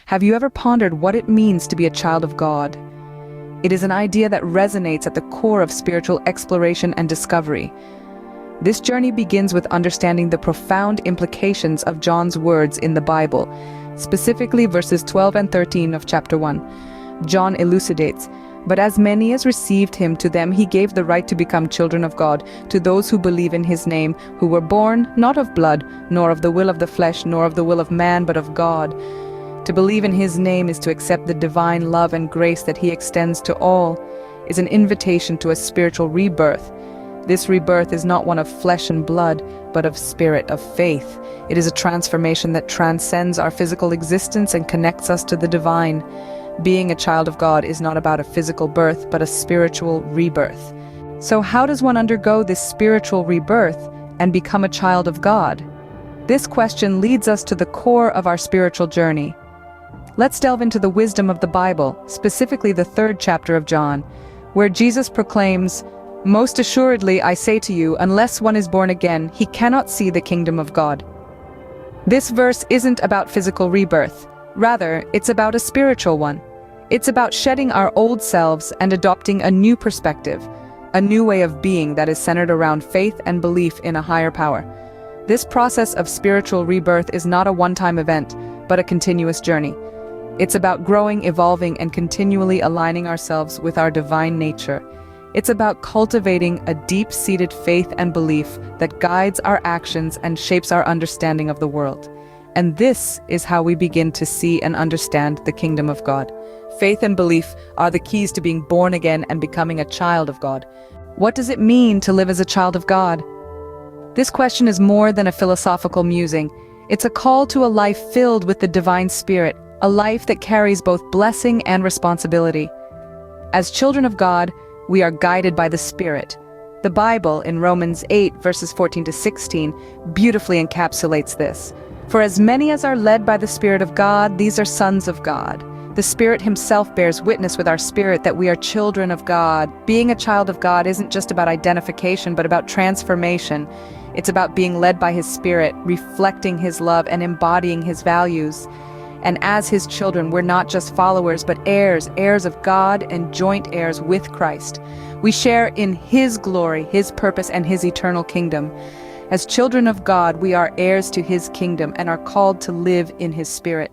Have you ever pondered what it means to be a child of God? It is an idea that resonates at the core of spiritual exploration and discovery. This journey begins with understanding the profound implications of John's words in the Bible, specifically verses 12 and 13 of chapter 1. John elucidates, "But as many as received him, to them he gave the right to become children of God, to those who believe in his name, who were born not of blood, nor of the will of the flesh, nor of the will of man, but of God." To believe in his name is to accept the divine love and grace that he extends to all, is an invitation to a spiritual rebirth. This rebirth is not one of flesh and blood, but of spirit, of faith. It is a transformation that transcends our physical existence and connects us to the divine. Being a child of God is not about a physical birth, but a spiritual rebirth. So how does one undergo this spiritual rebirth and become a child of God? This question leads us to the core of our spiritual journey. Let's delve into the wisdom of the Bible, specifically the 3rd chapter of John, where Jesus proclaims, "Most assuredly I say to you, unless one is born again, he cannot see the kingdom of God." This verse isn't about physical rebirth. Rather, it's about a spiritual one. It's about shedding our old selves and adopting a new perspective, a new way of being that is centered around faith and belief in a higher power. This process of spiritual rebirth is not a one-time event, but a continuous journey. It's about growing, evolving, and continually aligning ourselves with our divine nature. It's about cultivating a deep-seated faith and belief that guides our actions and shapes our understanding of the world. And this is how we begin to see and understand the kingdom of God. Faith and belief are the keys to being born again and becoming a child of God. What does it mean to live as a child of God? This question is more than a philosophical musing. It's a call to a life filled with the divine spirit, a life that carries both blessing and responsibility. As children of God, we are guided by the Spirit. The Bible, in Romans 8, verses 14 to 16, beautifully encapsulates this. "For as many as are led by the Spirit of God, these are sons of God. The Spirit himself bears witness with our spirit that we are children of God." Being a child of God isn't just about identification, but about transformation. It's about being led by his Spirit, reflecting his love, and embodying his values. And as his children, we're not just followers, but heirs, heirs of God and joint heirs with Christ. We share in his glory, his purpose, and his eternal kingdom. As children of God, we are heirs to his kingdom and are called to live in his Spirit.